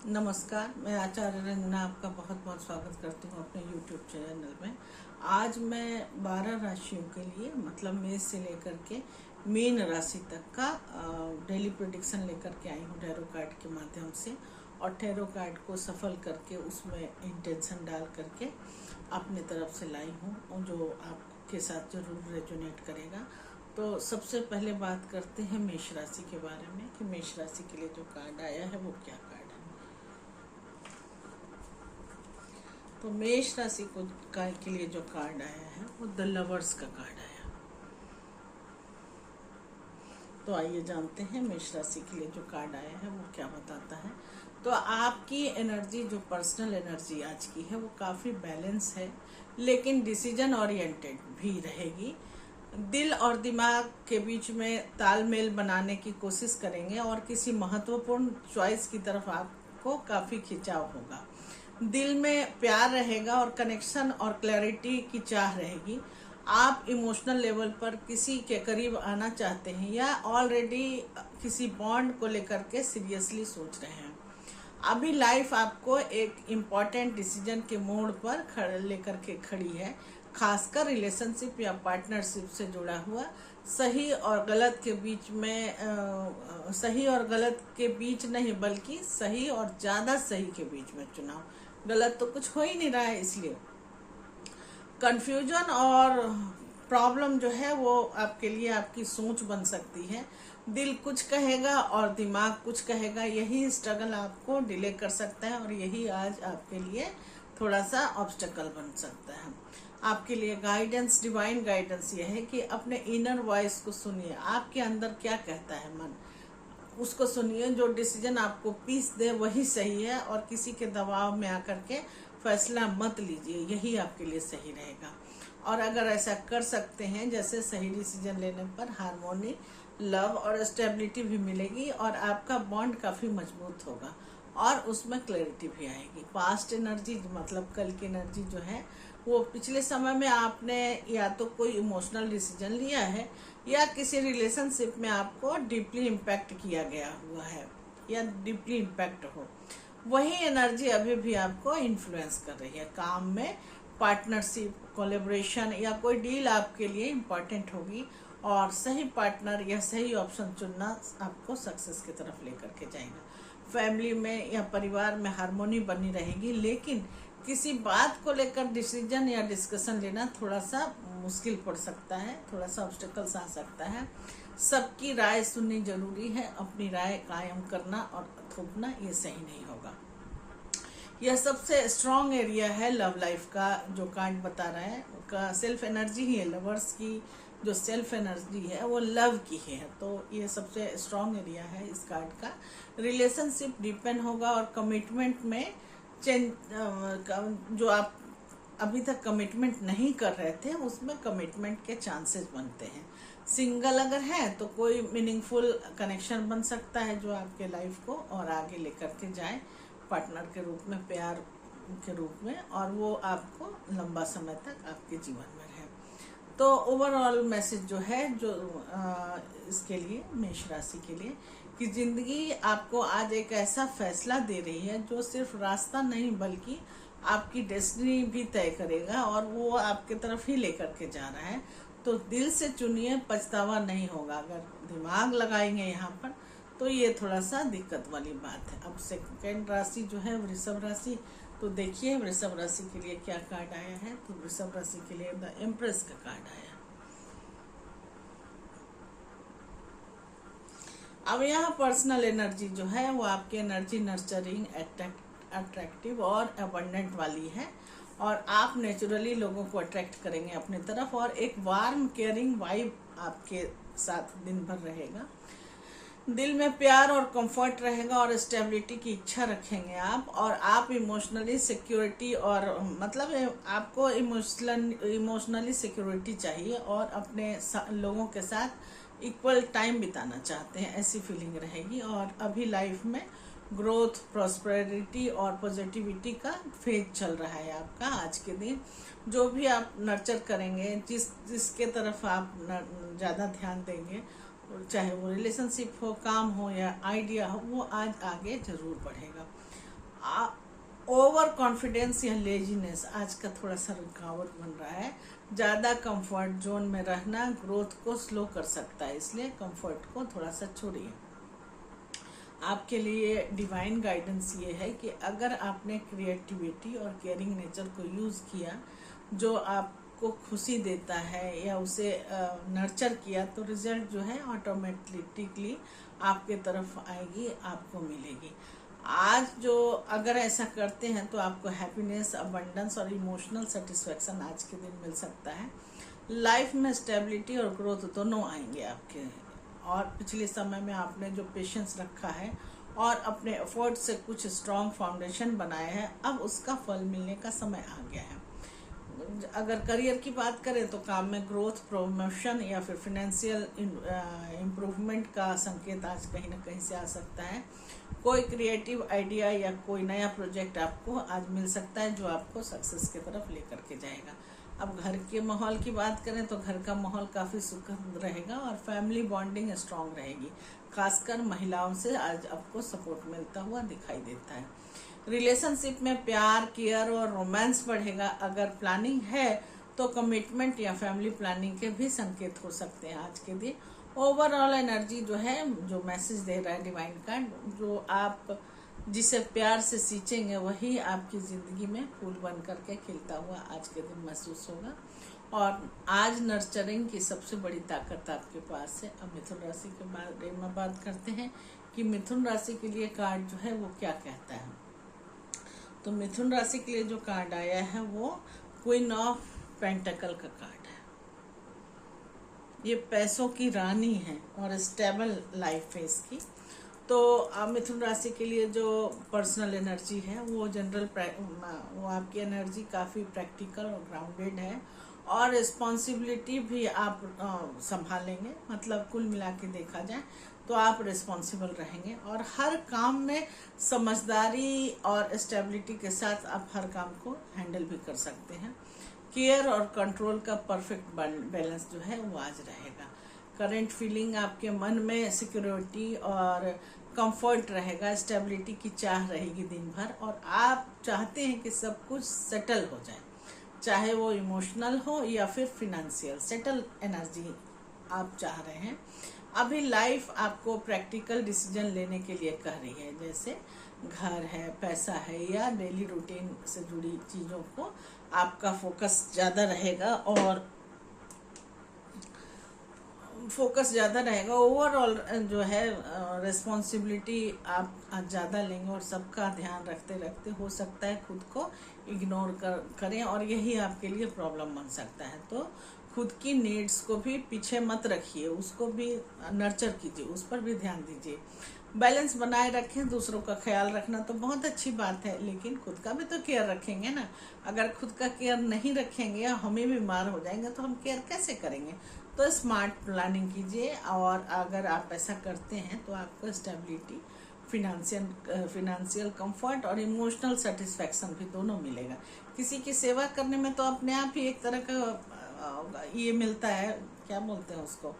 नमस्कार, मैं आचार्य रंजना आपका बहुत बहुत स्वागत करती हूँ अपने YouTube चैनल में। आज मैं 12 राशियों के लिए मतलब मेष से लेकर के मीन राशि तक का डेली प्रेडिक्शन लेकर के आई हूँ टैरो कार्ड के माध्यम से। और टैरो कार्ड को सफल करके उसमें इंटेंशन डाल करके अपने तरफ से लाई हूँ जो आपके साथ जरूर रेजोनेट करेगा। तो सबसे पहले बात करते हैं मेष राशि के बारे में कि मेष राशि के लिए जो कार्ड आया है वो क्या कार्ड है। तो मेष राशि को के लिए जो कार्ड आया है वो द लवर्स का कार्ड आया। तो आइए जानते हैं मेष राशि के लिए जो कार्ड आया है वो क्या बताता है। तो आपकी एनर्जी जो पर्सनल एनर्जी आज की है वो काफ़ी बैलेंस है, लेकिन डिसीजन ओरिएंटेड भी रहेगी। दिल और दिमाग के बीच में तालमेल बनाने की कोशिश करेंगे और किसी महत्वपूर्ण चॉइस की तरफ आपको काफ़ी खिंचाव होगा। दिल में प्यार रहेगा और कनेक्शन और क्लैरिटी की चाह रहेगी। आप इमोशनल लेवल पर किसी के करीब आना चाहते हैं या ऑलरेडी किसी बॉन्ड को लेकर के सीरियसली सोच रहे हैं। अभी लाइफ आपको एक इम्पॉर्टेंट डिसीजन के मोड़ पर लेकर के खड़ी है, खासकर रिलेशनशिप या पार्टनरशिप से जुड़ा हुआ। सही और गलत के बीच में सही और गलत के बीच नहीं बल्कि सही और ज़्यादा सही के बीच में चुनाव। गलत तो कुछ हो ही नहीं रहा है, इसलिए कंफ्यूजन और प्रॉब्लम जो है वो आपके लिए आपकी सोच बन सकती है। दिल कुछ कहेगा और दिमाग कुछ कहेगा, यही स्ट्रगल आपको डिले कर सकता है और यही आज आपके लिए थोड़ा सा ऑब्स्टेकल बन सकता है। आपके लिए गाइडेंस, डिवाइन गाइडेंस ये है कि अपने इनर वॉइस को सुनिए। आपके अंदर क्या कहता है मन, उसको सुनिए। जो डिसीजन आपको पीस दे वही सही है और किसी के दबाव में आकर के फैसला मत लीजिए, यही आपके लिए सही रहेगा। और अगर ऐसा कर सकते हैं, जैसे सही डिसीजन लेने पर हार्मोनी, लव और स्टेबिलिटी भी मिलेगी और आपका बॉन्ड काफ़ी मजबूत होगा और उसमें क्लैरिटी भी आएगी। पास्ट एनर्जी मतलब कल की एनर्जी जो है वो पिछले समय में आपने या तो कोई इमोशनल डिसीजन लिया है या किसी रिलेशनशिप में आपको डीपली इम्पैक्ट किया गया हुआ है या डीपली इम्पैक्ट हो, वही एनर्जी अभी भी आपको इन्फ्लुएंस कर रही है। काम में पार्टनरशिप, कोलैबोरेशन या कोई डील आपके लिए इम्पॉर्टेंट होगी और सही पार्टनर या सही ऑप्शन चुनना आपको सक्सेस की तरफ लेकर के जाएगा। फैमिली में या परिवार में हार्मोनी बनी रहेगी, लेकिन किसी बात को लेकर डिसीजन या डिस्कशन लेना थोड़ा सा मुश्किल पड़ सकता है, थोड़ा सा ऑब्स्टेकल्स आ सकता है। सबकी राय सुननी जरूरी है, अपनी राय कायम करना और थोपना ये सही नहीं होगा। यह सबसे स्ट्रॉन्ग एरिया है लव लाइफ का जो कार्ड बता रहा है का सेल्फ एनर्जी ही है। लवर्स की जो सेल्फ एनर्जी है वो लव की है, तो ये सबसे स्ट्रॉन्ग एरिया है इस कार्ड का। रिलेशनशिप डिपेंड होगा और कमिटमेंट में चेंज, जो आप अभी तक कमिटमेंट नहीं कर रहे थे उसमें कमिटमेंट के चांसेस बनते हैं। सिंगल अगर है तो कोई मीनिंगफुल कनेक्शन बन सकता है जो आपके लाइफ को और आगे लेकर के जाए पार्टनर के रूप में, प्यार के रूप में, और वो आपको लंबा समय तक आपके जीवन में रहे। तो ओवरऑल मैसेज जो है जो इसके लिए मेष राशि के लिए कि जिंदगी आपको आज एक ऐसा फैसला दे रही है जो सिर्फ रास्ता नहीं बल्कि आपकी डेस्टिनी भी तय करेगा और वो आपके तरफ ही लेकर के जा रहा है। तो दिल से चुनिए, पछतावा नहीं होगा। अगर दिमाग लगाएंगे यहाँ पर तो ये थोड़ा सा दिक्कत वाली बात है। अब सेकंड राशि जो है वृषभ राशि, तो देखिए वृषभ राशि के लिए क्या कार्ड आया है। तो वृषभ राशि के लिए द एम्प्रेस का कार्ड आया। अब यहाँ पर्सनल एनर्जी जो है वो आपकी एनर्जी नर्चरिंग, अट्रैक्टिव और अबंडेंट वाली है और आप नेचुरली लोगों को अट्रैक्ट करेंगे अपनी तरफ और एक वार्म केयरिंग वाइब आपके साथ दिन भर रहेगा। दिल में प्यार और कंफर्ट रहेगा और स्टेबिलिटी की इच्छा रखेंगे आप, और आप इमोशनली सिक्योरिटी और मतलब आपको इमोशनली सिक्योरिटी चाहिए और अपने लोगों के साथ इक्वल टाइम बिताना चाहते हैं, ऐसी फीलिंग रहेगी। और अभी लाइफ में ग्रोथ, प्रॉस्पेरिटी और पॉजिटिविटी का फेज चल रहा है आपका आज के दिन। जो भी आप नर्चर करेंगे, जिसके तरफ आप ज़्यादा ध्यान देंगे, चाहे वो रिलेशनशिप हो, काम हो या आइडिया हो, वो आज आगे जरूर बढ़ेगा। ओवर कॉन्फिडेंस या लेजीनेस आज का थोड़ा सा रुकावट बन रहा है। ज़्यादा कंफर्ट जोन में रहना ग्रोथ को स्लो कर सकता है, इसलिए कंफर्ट को थोड़ा सा छोड़िए। आपके लिए डिवाइन गाइडेंस ये है कि अगर आपने क्रिएटिविटी और केयरिंग नेचर को यूज़ किया, जो आपको खुशी देता है या उसे नर्चर किया, तो रिजल्ट जो है ऑटोमेटिकली आपके तरफ आएगी, आपको मिलेगी। आज जो अगर ऐसा करते हैं तो आपको हैप्पीनेस, अबंडेंस और इमोशनल सेटिस्फैक्शन आज के दिन मिल सकता है। लाइफ में स्टेबिलिटी और ग्रोथ दोनों आएंगे आपके। और पिछले समय में आपने जो पेशेंस रखा है और अपने एफर्ट से कुछ स्ट्रॉन्ग फाउंडेशन बनाया है, अब उसका फल मिलने का समय आ गया है। अगर करियर की बात करें तो काम में ग्रोथ, प्रमोशन या फिर फाइनेंशियल इम्प्रूवमेंट का संकेत आज कहीं ना कहीं से आ सकता है। कोई क्रिएटिव आइडिया या कोई नया प्रोजेक्ट आपको आज मिल सकता है जो आपको सक्सेस की तरफ लेकर के जाएगा। अब घर के माहौल की बात करें तो घर का माहौल काफ़ी सुखद रहेगा और फैमिली बॉन्डिंग स्ट्रांग रहेगी। खासकर महिलाओं से आज आपको सपोर्ट मिलता हुआ दिखाई देता है। रिलेशनशिप में प्यार, केयर और रोमांस बढ़ेगा। अगर प्लानिंग है तो कमिटमेंट या फैमिली प्लानिंग के भी संकेत हो सकते हैं आज के दिन। ओवरऑल एनर्जी जो है, जो मैसेज दे रहा है डिवाइन कार्ड, जो आप जिसे प्यार से सींचेंगे वही आपकी ज़िंदगी में फूल बन करके खिलता हुआ आज के दिन महसूस होगा। और आज नर्चरिंग की सबसे बड़ी ताकत आपके पास है। अब मिथुन राशि के बारे में बात करते हैं कि मिथुन राशि के लिए कार्ड जो है वो क्या कहता है। तो मिथुन राशि के लिए जो कार्ड आया है वो क्वीन ऑफ पेंटिकल का कार्ड है। ये पैसों की रानी है और स्टेबल लाइफ है इसकी। तो मिथुन राशि के लिए जो पर्सनल एनर्जी है वो वो आपकी एनर्जी काफ़ी प्रैक्टिकल और ग्राउंडेड है और रिस्पॉन्सिबिलिटी भी आप संभालेंगे। मतलब कुल मिला के देखा जाए तो आप रिस्पॉन्सिबल रहेंगे और हर काम में समझदारी और स्टेबिलिटी के साथ आप हर काम को हैंडल भी कर सकते हैं। केयर और कंट्रोल का परफेक्ट बैलेंस जो है वो आज रहेगा। करंट फीलिंग आपके मन में सिक्योरिटी और कंफर्ट रहेगा, स्टेबिलिटी की चाह रहेगी दिन भर और आप चाहते हैं कि सब कुछ सेटल हो जाए, चाहे वो इमोशनल हो या फिर फिनेंशियल। सेटल एनर्जी आप चाह रहे हैं। अभी लाइफ आपको प्रैक्टिकल डिसीजन लेने के लिए कह रही है, जैसे घर है, पैसा है या डेली रूटीन से जुड़ी चीज़ों को आपका फोकस ज़्यादा रहेगा और ओवरऑल जो है रिस्पॉन्सिबिलिटी आप ज़्यादा लेंगे और सबका ध्यान रखते रखते हो सकता है खुद को इग्नोर करें और यही आपके लिए प्रॉब्लम बन सकता है। तो खुद की नीड्स को भी पीछे मत रखिए, उसको भी नर्चर कीजिए, उस पर भी ध्यान दीजिए। बैलेंस बनाए रखें। दूसरों का ख्याल रखना तो बहुत अच्छी बात है, लेकिन खुद का भी तो केयर रखेंगे ना। अगर खुद का केयर नहीं रखेंगे या हम ही बीमार हो जाएंगे तो हम केयर कैसे करेंगे। तो स्मार्ट प्लानिंग कीजिए और अगर आप ऐसा करते हैं तो आपको स्टेबिलिटी, फिनेंशियल कंफर्ट और इमोशनल सेटिस्फैक्शन भी दोनों मिलेगा। किसी की सेवा करने में तो अपने आप ही एक तरह का ये मिलता है, क्या बोलते हैं उसको,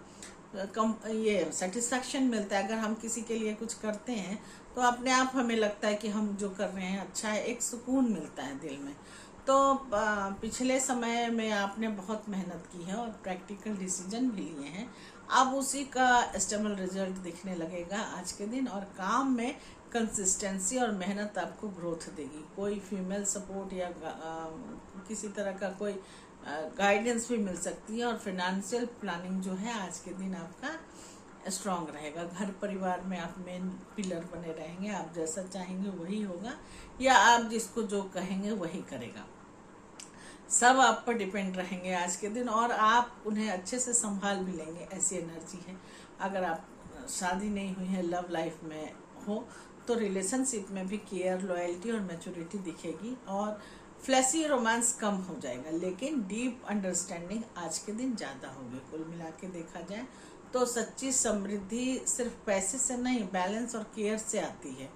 ये सेटिस्फैक्शन मिलता है। अगर हम किसी के लिए कुछ करते हैं तो अपने आप हमें लगता है कि हम जो कर रहे हैं अच्छा है, एक सुकून मिलता है दिल में। तो पिछले समय में आपने बहुत मेहनत की है और प्रैक्टिकल डिसीजन भी लिए हैं। अब उसी का स्टेबल रिजल्ट दिखने लगेगा आज के दिन और काम में कंसिस्टेंसी और मेहनत आपको ग्रोथ देगी। कोई फीमेल सपोर्ट या किसी तरह का कोई गाइडेंस भी मिल सकती है और फाइनेंशियल प्लानिंग जो है आज के दिन आपका स्ट्रांग रहेगा। घर परिवार में आप मेन पिलर बने रहेंगे, आप जैसा चाहेंगे वही होगा या आप जिसको जो कहेंगे वही करेगा। सब आप पर डिपेंड रहेंगे आज के दिन और आप उन्हें अच्छे से संभाल भी लेंगे, ऐसी एनर्जी है। अगर आप शादी नहीं हुई है, लव लाइफ में हो तो रिलेशनशिप में भी केयर, लॉयल्टी और मैच्योरिटी दिखेगी और फ्लैशी रोमांस कम हो जाएगा, लेकिन डीप अंडरस्टैंडिंग आज के दिन ज़्यादा होगी। कुल मिला के देखा जाए तो सच्ची समृद्धि सिर्फ पैसे से नहीं, बैलेंस और केयर से आती है।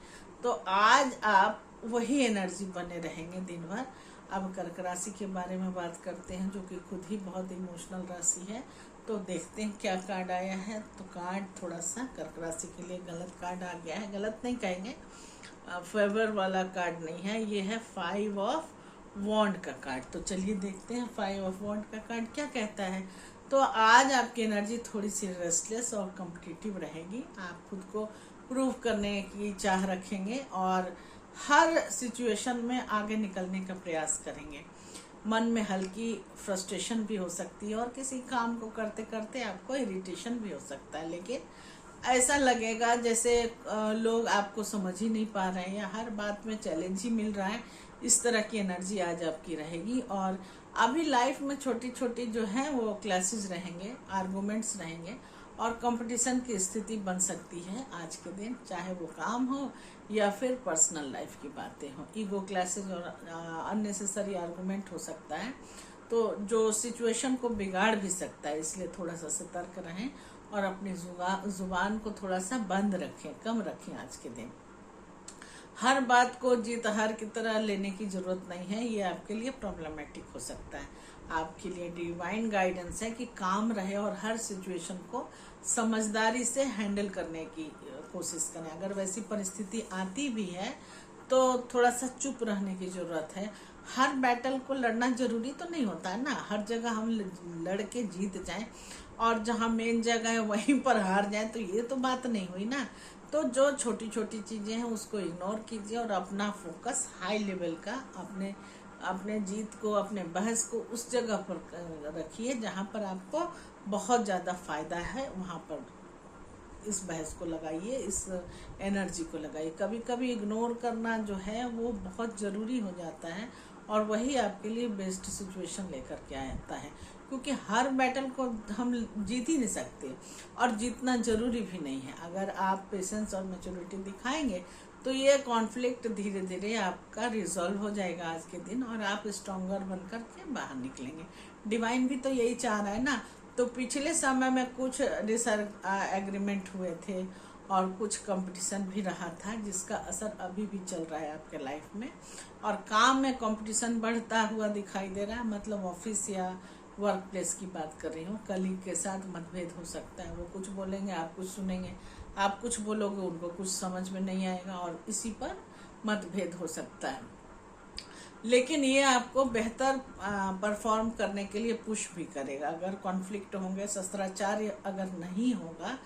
तो आज आप वही एनर्जी बने रहेंगे दिन भर। अब कर्क राशि के बारे में बात करते हैं, जो कि खुद ही बहुत इमोशनल राशि है। तो देखते हैं क्या कार्ड आया है। तो कार्ड थोड़ा सा कर्क राशि के लिए गलत कार्ड आ गया है, गलत नहीं कहेंगे, फेवर वाला कार्ड नहीं है, ये है 5 ऑफ वॉन्ड का कार्ड। तो चलिए देखते हैं 5 ऑफ वॉन्ड का कार्ड क्या कहता है। तो आज आपकी एनर्जी थोड़ी सी रेस्टलेस और कॉम्पिटिटिव रहेगी। आप खुद को प्रूव करने की चाह रखेंगे और हर सिचुएशन में आगे निकलने का प्रयास करेंगे। मन में हल्की फ्रस्ट्रेशन भी हो सकती है और किसी काम को करते करते आपको इरिटेशन भी हो सकता है, लेकिन ऐसा लगेगा जैसे लोग आपको समझ ही नहीं पा रहे हैं या हर बात में चैलेंज ही मिल रहा है। इस तरह की एनर्जी आज आपकी रहेगी। और अभी लाइफ में छोटी छोटी जो है वो क्लासेस रहेंगे, आर्गुमेंट्स रहेंगे और कंपटीशन की स्थिति बन सकती है आज के दिन, चाहे वो काम हो या फिर पर्सनल लाइफ की बातें हो। ईगो क्लासेस और अननेसेसरी आर्गुमेंट हो सकता है, तो जो सिचुएशन को बिगाड़ भी सकता है, इसलिए थोड़ा सा सतर्क रहें और अपनी जुबान को थोड़ा सा बंद रखें, कम रखें आज के दिन। हर बात को जीत हार की तरह लेने की जरूरत नहीं है, ये आपके लिए प्रॉब्लमेटिक हो सकता है। आपके लिए डिवाइन गाइडेंस है कि काम रहे और हर सिचुएशन को समझदारी से हैंडल करने की कोशिश करें। अगर वैसी परिस्थिति आती भी है तो थोड़ा सा चुप रहने की जरूरत है। हर बैटल को लड़ना जरूरी तो नहीं होता है ना, हर जगह हम लड़के जीत जाएं और जहां मेन जगह है वहीं पर हार जाएं, तो ये तो बात नहीं हुई ना। तो जो छोटी छोटी चीजें हैं उसको इग्नोर कीजिए और अपना फोकस हाई लेवल का अपने जीत को, अपने बहस को उस जगह पर रखिए जहां पर आपको बहुत ज़्यादा फायदा है, वहां पर इस बहस को लगाइए, इस एनर्जी को लगाइए। कभी कभी इग्नोर करना जो है वो बहुत ज़रूरी हो जाता है और वही आपके लिए बेस्ट सिचुएशन लेकर के आता है, क्योंकि हर बैटल को हम जीत ही नहीं सकते और जीतना जरूरी भी नहीं है। अगर आप पेशेंस और मैच्योरिटी दिखाएंगे तो ये कॉन्फ्लिक्ट धीरे धीरे आपका रिजॉल्व हो जाएगा आज के दिन और आप स्ट्रॉन्गर बनकर के बाहर निकलेंगे। डिवाइन भी तो यही चाह रहा है ना। तो पिछले समय में कुछ एग्रीमेंट हुए थे और कुछ कंपटीशन भी रहा था जिसका असर अभी भी चल रहा है आपके लाइफ में, और काम में कंपटीशन बढ़ता हुआ दिखाई दे रहा है। मतलब ऑफिस या वर्क प्लेस की बात कर रही हूँ। कलीग के साथ मतभेद हो सकता है, वो कुछ बोलेंगे आप कुछ सुनेंगे, आप कुछ बोलोगे उनको कुछ समझ में नहीं आएगा और इसी पर मतभेद हो सकता है। लेकिन ये आपको बेहतर परफॉर्म करने के लिए पुश भी करेगा। अगर कॉन्फ्लिक्ट होंगे, शस्त्राचार्य अगर नहीं होगा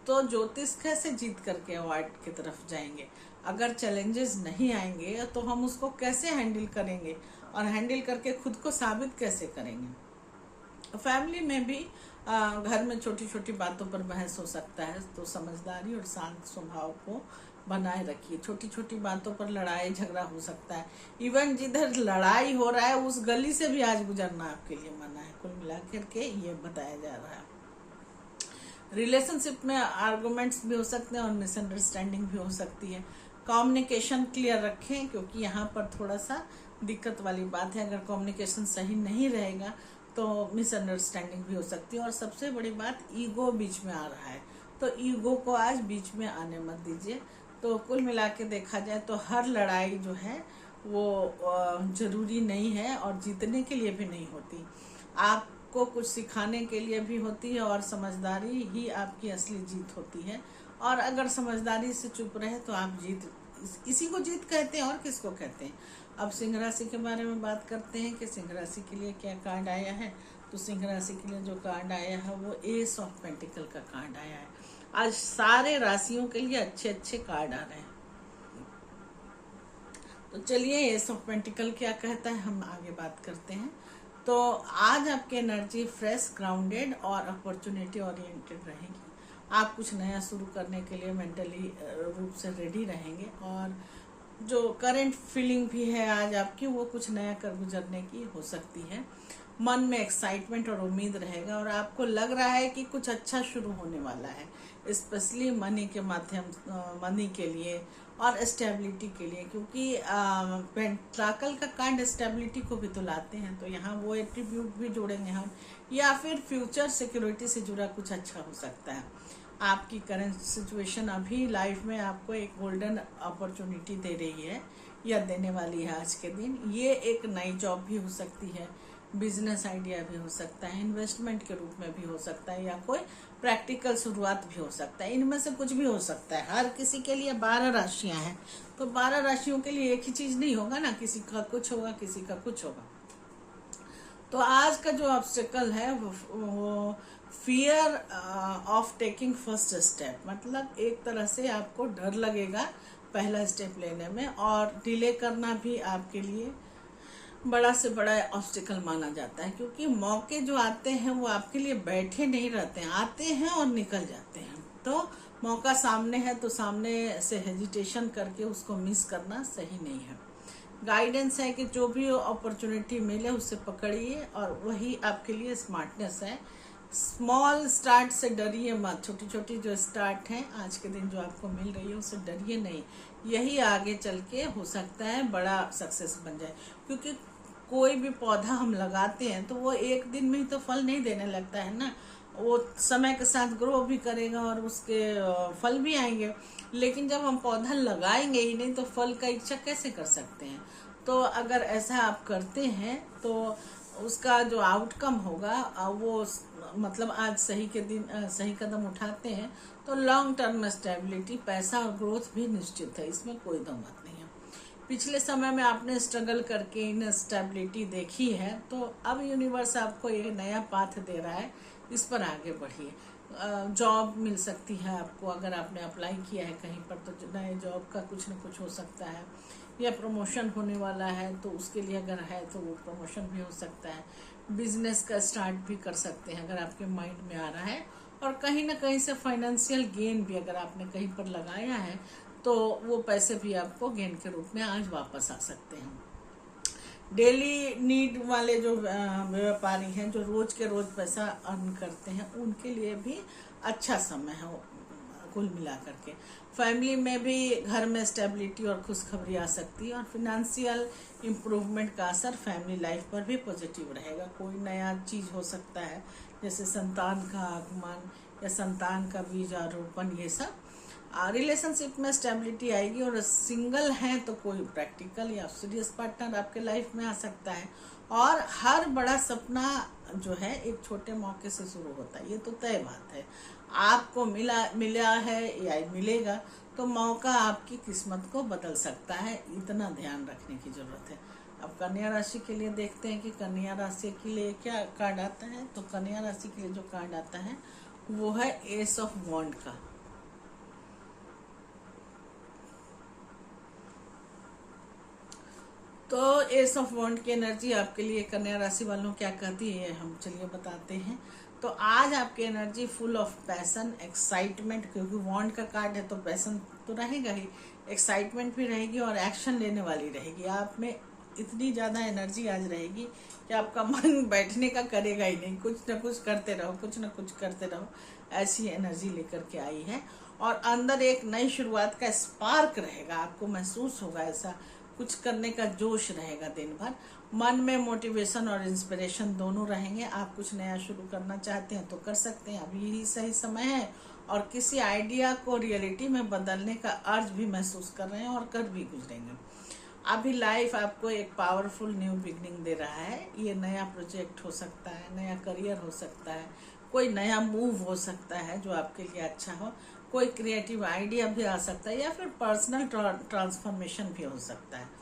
तो ज्योतिष कैसे जीत करके अवार्ड की तरफ जाएंगे। अगर चैलेंजेस नहीं आएंगे तो हम उसको कैसे हैंडल करेंगे और हैंडल करके खुद को साबित कैसे करेंगे। फैमिली में भी घर में छोटी छोटी बातों पर बहस हो सकता है, तो समझदारी और शांत स्वभाव को बनाए रखिए। छोटी छोटी बातों पर लड़ाई झगड़ा हो सकता है। इवन जिधर लड़ाई हो रहा है उस गली से भी आज गुजरना आपके लिए मना है। कुल मिलाकर के ये बताया जा रहा है। रिलेशनशिप में आर्गुमेंट्स भी हो सकते हैं और मिसअंडरस्टैंडिंग भी हो सकती है। कम्युनिकेशन क्लियर रखें, क्योंकि यहाँ पर थोड़ा सा दिक्कत वाली बात है। अगर कम्युनिकेशन सही नहीं रहेगा तो मिसअंडरस्टैंडिंग भी हो सकती है। और सबसे बड़ी बात, ईगो बीच में आ रहा है, तो ईगो को आज बीच में आने मत दीजिए। तो कुल मिला के देखा जाए तो हर लड़ाई जो है वो जरूरी नहीं है और जीतने के लिए भी नहीं होती। आपको कुछ सिखाने के लिए भी होती है और समझदारी ही आपकी असली जीत होती है। और अगर समझदारी से चुप रहे तो आप इसी को जीत कहते हैं, और किसको कहते हैं। अब सिंह राशि के बारे में बात करते हैं कि सिंह राशि के लिए क्या कार्ड आया है। तो सिंह राशि के लिए जो कार्ड आया है वो एस ऑफ पेंटिकल का कार्ड आया है। आज सारे राशियों के लिए अच्छे अच्छे कार्ड आ रहे हैं। तो चलिए एस ऑफ पेंटिकल क्या कहता है हम आगे बात करते हैं। तो आज आपकी एनर्जी फ्रेश, ग्राउंडेड और अपॉर्चुनिटी ओरिएंटेड रहेगी। आप कुछ नया शुरू करने के लिए मेंटली रूप से रेडी रहेंगे और जो करंट फीलिंग भी है आज आपकी वो कुछ नया कर गुजरने की हो सकती है। मन में एक्साइटमेंट और उम्मीद रहेगा और आपको लग रहा है कि कुछ अच्छा शुरू होने वाला है, स्पेशली मनी के मनी के लिए और स्टेबिलिटी के लिए, क्योंकि पेंटाकल का कार्ड स्टेबिलिटी को भी तो लाते हैं। तो यहाँ वो एट्रीब्यूट भी जोड़ेंगे हम, या फिर फ्यूचर सिक्योरिटी से जुड़ा कुछ अच्छा हो सकता है। आपकी करंट सिचुएशन अभी लाइफ में आपको एक गोल्डन अपॉर्चुनिटी दे रही है या देने वाली है आज के दिन। ये एक नई जॉब भी हो सकती है, बिजनेस आइडिया भी हो सकता है, इन्वेस्टमेंट के रूप में भी हो सकता है, या कोई प्रैक्टिकल शुरुआत भी हो सकता है। इनमें से कुछ भी हो सकता है। हर किसी के लिए 12 राशियां हैं, तो 12 राशियों के लिए एक ही चीज नहीं होगा ना, किसी का कुछ होगा, किसी का कुछ होगा। तो आज का जो ऑब्स्टेकल है वो fear of taking first step, मतलब एक तरह से आपको डर लगेगा पहला स्टेप लेने में, और डिले करना भी आपके लिए बड़ा से बड़ा ऑब्स्टिकल माना जाता है, क्योंकि मौके जो आते हैं वो आपके लिए बैठे नहीं रहते हैं, आते हैं और निकल जाते हैं। तो मौका सामने है तो सामने से हेजिटेशन करके उसको मिस करना सही नहीं है। गाइडेंस है कि जो भी अपॉर्चुनिटी मिले उससे पकड़िए, और वही आपके लिए स्मार्टनेस है। स्मॉल स्टार्ट से डरिए मत। छोटी छोटी जो स्टार्ट है आज के दिन जो आपको मिल रही है उससे डरिए नहीं, यही आगे चल के हो सकता है बड़ा सक्सेस बन जाए। क्योंकि कोई भी पौधा हम लगाते हैं तो वो एक दिन में ही तो फल नहीं देने लगता है ना, वो समय के साथ ग्रो भी करेगा और उसके फल भी आएंगे। लेकिन जब हम पौधा लगाएंगे ही नहीं तो फल का इच्छा कैसे कर सकते हैं। तो अगर ऐसा आप करते हैं तो उसका जो आउटकम होगा वो मतलब आज सही के दिन सही कदम उठाते हैं तो लॉन्ग टर्म में स्टेबिलिटी, पैसा और ग्रोथ भी निश्चित है, इसमें कोई दो मत नहीं है। पिछले समय में आपने स्ट्रगल करके इन स्टेबिलिटी देखी है, तो अब यूनिवर्स आपको ये नया पाथ दे रहा है, इस पर आगे बढ़िए। जॉब मिल सकती है आपको, अगर आपने अप्लाई किया है कहीं पर तो नए जॉब का कुछ न कुछ हो सकता है, या प्रमोशन होने वाला है तो उसके लिए अगर है तो वो प्रमोशन भी हो सकता है। बिजनेस का स्टार्ट भी कर सकते हैं अगर आपके माइंड में आ रहा है, और कहीं ना कहीं से फाइनेंशियल गेन भी अगर आपने कहीं पर लगाया है तो वो पैसे भी आपको गेन के रूप में आज वापस आ सकते हैं। डेली नीड वाले जो व्यापारी हैं जो रोज के रोज पैसा अर्न करते हैं उनके लिए भी अच्छा समय है कुल मिला करके। फैमिली में भी घर में स्टेबिलिटी और खुशखबरी आ सकती है, और फिनेंशियल इम्प्रूवमेंट का असर फैमिली लाइफ पर भी पॉजिटिव रहेगा। कोई नया चीज हो सकता है जैसे संतान का आगमन या संतान का बीज आरोपण, ये सब। रिलेशनशिप में स्टेबिलिटी आएगी, और सिंगल हैं तो कोई प्रैक्टिकल या सीरियस पार्टनर आपके लाइफ में आ सकता है। और हर बड़ा सपना जो है एक छोटे मौके से शुरू होता है, ये तो तय बात है। आपको मिला है या मिलेगा तो मौका आपकी किस्मत को बदल सकता है, इतना ध्यान रखने की जरूरत है। अब कन्या राशि के लिए देखते हैं कि कन्या राशि के लिए क्या कार्ड आता है। तो कन्या राशि के लिए जो कार्ड आता है वो है एस ऑफ वॉन्ड का। तो एस ऑफ वॉन्ड की एनर्जी आपके लिए कन्या राशि वालों क्या कहती है हम चलिए बताते हैं। तो आज आपकी energy full of passion, excitement, क्योंकि वॉन्ड का कार्ड है तो पैशन तो रहेगा ही, एक्साइटमेंट भी रहेगी और एक्शन लेने वाली रहेगी। आप में इतनी ज़्यादा एनर्जी आज रहेगी कि आपका मन बैठने का करेगा ही नहीं, कुछ ना कुछ करते रहो, कुछ ना कुछ करते रहो, ऐसी एनर्जी लेकर के आई है। और अंदर एक नई शुरुआत का स्पार्क रहेगा, आपको महसूस होगा ऐसा, कुछ करने का जोश रहेगा दिन भर। मन में मोटिवेशन और इंस्पिरेशन दोनों रहेंगे। आप कुछ नया शुरू करना चाहते हैं तो कर सकते हैं, अभी यही सही समय है। और किसी आइडिया को रियलिटी में बदलने का अर्ज भी महसूस कर रहे हैं और कर भी गुजरेंगे। अभी लाइफ आपको एक पावरफुल न्यू बिगनिंग दे रहा है। ये नया प्रोजेक्ट हो सकता है, नया करियर हो सकता है, कोई नया मूव हो सकता है जो आपके लिए अच्छा हो, कोई क्रिएटिव आइडिया भी आ सकता है, या फिर पर्सनल ट्रांसफॉर्मेशन भी हो सकता है।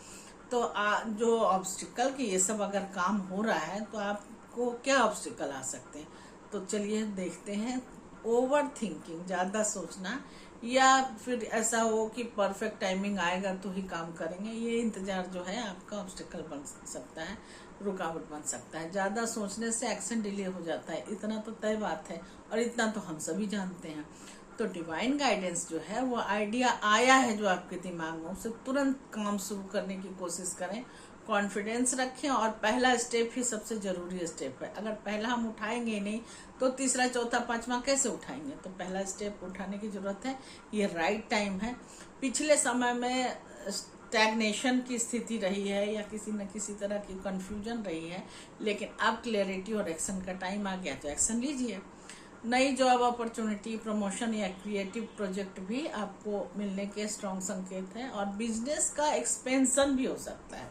तो जो ऑब्स्टिकल की ये सब अगर काम हो रहा है तो आपको क्या ऑब्स्टिकल आ सकते हैं, तो चलिए देखते हैं। ओवर थिंकिंग, ज़्यादा सोचना, या फिर ऐसा हो कि परफेक्ट टाइमिंग आएगा तो ही काम करेंगे, ये इंतजार जो है आपका ऑब्स्टिकल बन सकता है, रुकावट बन सकता है। ज़्यादा सोचने से एक्शन डिले हो जाता है, इतना तो तय बात है और इतना तो हम सभी जानते हैं। तो डिवाइन गाइडेंस जो है वो आइडिया आया है जो आपके दिमाग में, उसे तुरंत काम शुरू करने की कोशिश करें, कॉन्फिडेंस रखें। और पहला स्टेप ही सबसे जरूरी स्टेप है। अगर पहला हम उठाएंगे नहीं तो तीसरा चौथा पांचवा कैसे उठाएंगे। तो पहला स्टेप उठाने की जरूरत है, ये राइट टाइम है। पिछले समय में स्टैग्नेशन की स्थिति रही है या किसी न किसी तरह की कंफ्यूजन रही है, लेकिन अब क्लैरिटी और एक्शन का टाइम आ गया, तो एक्शन लीजिए। नई जॉब अपॉर्चुनिटी, प्रमोशन या क्रिएटिव प्रोजेक्ट भी आपको मिलने के स्ट्रॉन्ग संकेत हैं, और बिजनेस का एक्सपेंशन भी हो सकता है।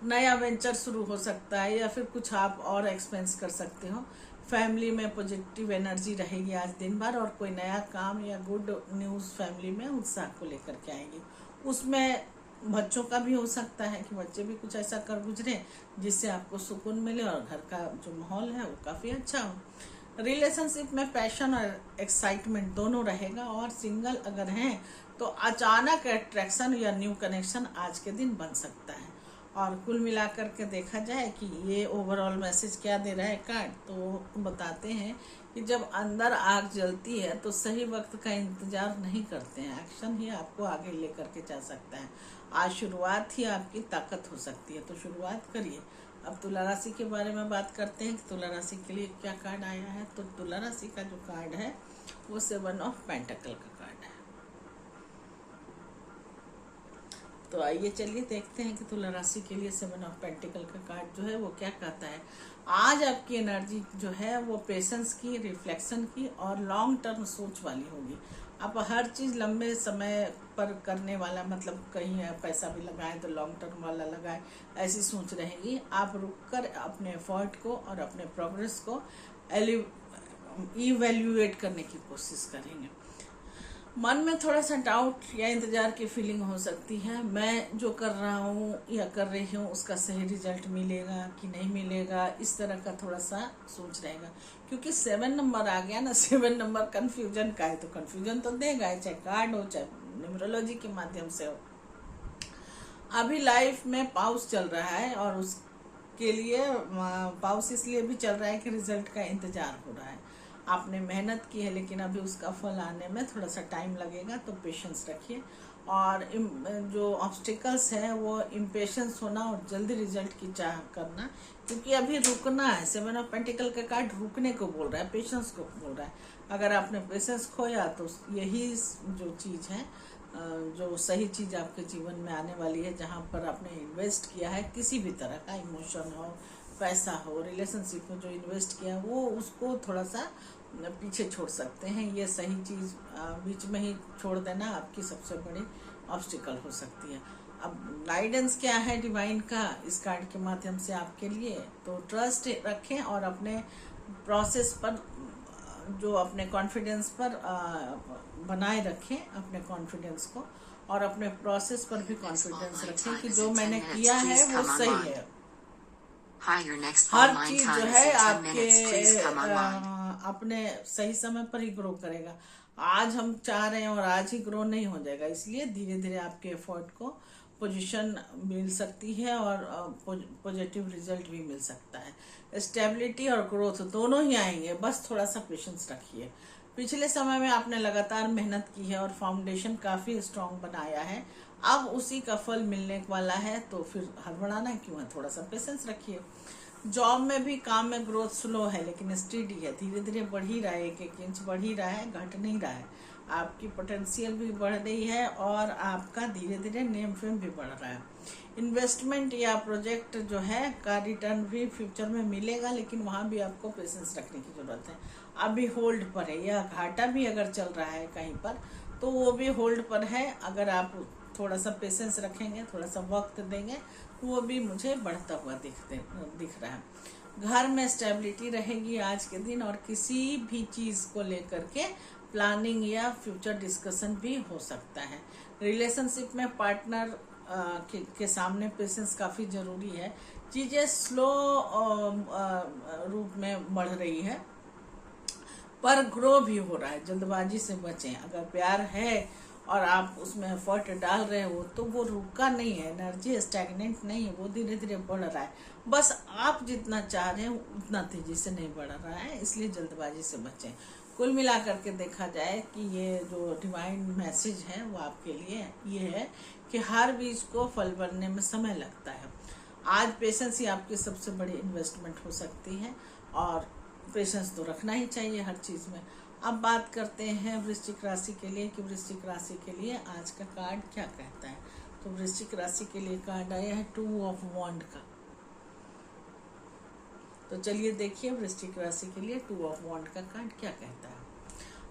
नया वेंचर शुरू हो सकता है या फिर कुछ आप और एक्सपेंस कर सकते हो। फैमिली में पॉजिटिव एनर्जी रहेगी आज दिन भर, और कोई नया काम या गुड न्यूज़ फैमिली में उत्साह को लेकर के आएंगी। उसमें बच्चों का भी हो सकता है कि बच्चे भी कुछ ऐसा कर गुजरे जिससे आपको सुकून मिले और घर का जो माहौल है वो काफ़ी अच्छा हो। रिलेशनशिप में पैशन और एक्साइटमेंट दोनों रहेगा, और सिंगल अगर हैं तो अचानक अट्रैक्शन या न्यू कनेक्शन आज के दिन बन सकता है। और कुल मिलाकर के देखा जाए कि ये ओवरऑल मैसेज क्या दे रहा है कार्ड, तो बताते हैं कि जब अंदर आग जलती है तो सही वक्त का इंतजार नहीं करते हैं, एक्शन ही आपको आगे लेकर के जा सकता है। आज शुरुआत ही आपकी ताकत हो सकती है, तो शुरुआत करिए। अब तुला राशि के बारे में बात करते हैं कि तुला राशि के लिए क्या कार्ड आया है। तो तुला राशि का जो कार्ड है वो 7 ऑफ पेंटिकल का कार्ड है। तो आइए चलिए देखते हैं कि तुला राशि के लिए 7 ऑफ पेंटिकल का कार्ड जो है वो क्या कहता है। आज आपकी एनर्जी जो है वो पेशेंस की, रिफ्लेक्शन की और लॉन्ग टर्म सोच वाली होगी। आप हर चीज़ लंबे समय पर करने वाला, मतलब कहीं पैसा भी लगाएं तो लॉन्ग टर्म वाला लगाएं, ऐसी सोच रहेगी। आप रुककर अपने एफर्ट को और अपने प्रोग्रेस को इवैल्यूएट करने की कोशिश करेंगे। मन में थोड़ा सा डाउट या इंतजार की फीलिंग हो सकती है, मैं जो कर रहा हूँ या कर रही हूँ उसका सही रिजल्ट मिलेगा कि नहीं मिलेगा, इस तरह का थोड़ा सा सोच रहेगा। क्योंकि 7 नंबर आ गया ना, 7 नंबर कंफ्यूजन का है, तो कंफ्यूजन तो देगा, चाहे कार्ड हो चाहे न्यूमरोलॉजी के माध्यम से हो। अभी लाइफ में पाउस चल रहा है, और उसके लिए पाउस इसलिए भी चल रहा है कि रिजल्ट का इंतजार हो रहा है। आपने मेहनत की है लेकिन अभी उसका फल आने में थोड़ा सा टाइम लगेगा, तो पेशेंस रखिए। और जो ऑब्स्टिकल्स है वो इम्पेशेंस होना और जल्दी रिजल्ट की चाह करना, क्योंकि अभी रुकना है। 7 ऑफ पेंटिकल का कार्ड रुकने को बोल रहा है, पेशेंस को बोल रहा है। अगर आपने पेशेंस खोया तो यही जो चीज़ है, जो सही चीज़ आपके जीवन में आने वाली है, जहाँ पर आपने इन्वेस्ट किया है, किसी भी तरह का इमोशन हो, पैसा हो, रिलेशनशिप में जो इन्वेस्ट किया है, वो उसको थोड़ा सा पीछे छोड़ सकते हैं। ये सही चीज़ बीच में ही छोड़ देना आपकी सबसे बड़ी ऑब्स्टिकल हो सकती है। अब गाइडेंस क्या है डिवाइन का इस कार्ड के माध्यम से आपके लिए, तो ट्रस्ट रखें और अपने प्रोसेस पर, जो अपने कॉन्फिडेंस पर बनाए रखें अपने कॉन्फिडेंस को, और अपने प्रोसेस पर भी कॉन्फिडेंस रखें कि जो मैंने किया है वो सही है। हर चीज जो है आपके अपने सही समय पर ही ग्रो करेगा। आज हम चाह रहे हैं और आज ही ग्रो नहीं हो जाएगा, इसलिए धीरे धीरे आपके एफर्ट को पोजीशन मिल सकती है और पॉजिटिव रिजल्ट भी मिल सकता है। स्टेबिलिटी और ग्रोथ दोनों ही आएंगे, बस थोड़ा सा पेशेंस रखिए। पिछले समय में आपने लगातार मेहनत की है और फाउंडेशन काफ़ी स्ट्रांग बनाया है, अब उसी का फल मिलने वाला है, तो फिर हड़बड़ाना क्यों है, थोड़ा सा पेशेंस रखिए। जॉब में भी काम में ग्रोथ स्लो है लेकिन स्टेडी है, धीरे धीरे बढ़ ही रहा है, 1-1 इंच बढ़ ही रहा है, घट नहीं रहा है। आपकी पोटेंशियल भी बढ़ रही है और आपका धीरे धीरे नेम फेम भी बढ़ रहा है। इन्वेस्टमेंट या प्रोजेक्ट जो है का रिटर्न भी फ्यूचर में मिलेगा, लेकिन वहाँ भी आपको पेशेंस रखने की ज़रूरत है। अभी होल्ड पर है, या घाटा भी अगर चल रहा है कहीं पर तो वो भी होल्ड पर है। अगर आप थोड़ा सा पेशेंस रखेंगे, थोड़ा सा वक्त देंगे, वो भी मुझे बढ़ता हुआ दिख रहा है। घर में स्टेबिलिटी रहेगी आज के दिन, और किसी भी चीज़ को लेकर के प्लानिंग या फ्यूचर डिस्कशन भी हो सकता है। रिलेशनशिप में पार्टनर के सामने पेशेंस काफ़ी ज़रूरी है। चीज़ें स्लो रूप में बढ़ रही है पर ग्रो भी हो रहा है, जल्दबाजी से बचें। अगर प्यार है और आप उसमें एफर्ट डाल रहे हो तो वो रुका नहीं है, एनर्जी स्टैग्नेंट नहीं है, वो धीरे धीरे बढ़ रहा है। बस आप जितना चाह रहे हैं उतना तेजी से नहीं बढ़ रहा है, इसलिए जल्दबाजी से बचें। कुल मिलाकर के देखा जाए कि ये जो डिवाइन मैसेज है वो आपके लिए ये है कि हर बीज को फल बनने में समय लगता है। आज पेशेंस ही आपकी सबसे बड़ी इन्वेस्टमेंट हो सकती है, और पेशेंस तो रखना ही चाहिए हर चीज़ में। अब बात करते हैं वृश्चिक राशि के लिए कि वृश्चिक राशि के लिए आज का कार्ड क्या कहता है। तो वृश्चिक राशि के लिए कार्ड आया है 2 ऑफ वॉन्ड का। तो चलिए देखिए वृश्चिक राशि के लिए 2 ऑफ वॉन्ड का कार्ड क्या कहता है।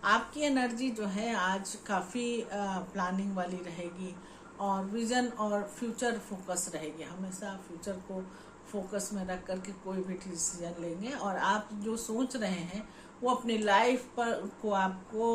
आपकी एनर्जी जो है आज काफ़ी प्लानिंग वाली रहेगी, और विजन और फ्यूचर फोकस रहेगी। हमेशा आप फ्यूचर को फोकस में रख करके कोई भी डिसीजन लेंगे और आप जो सोच रहे हैं वो अपनी लाइफ पर को आपको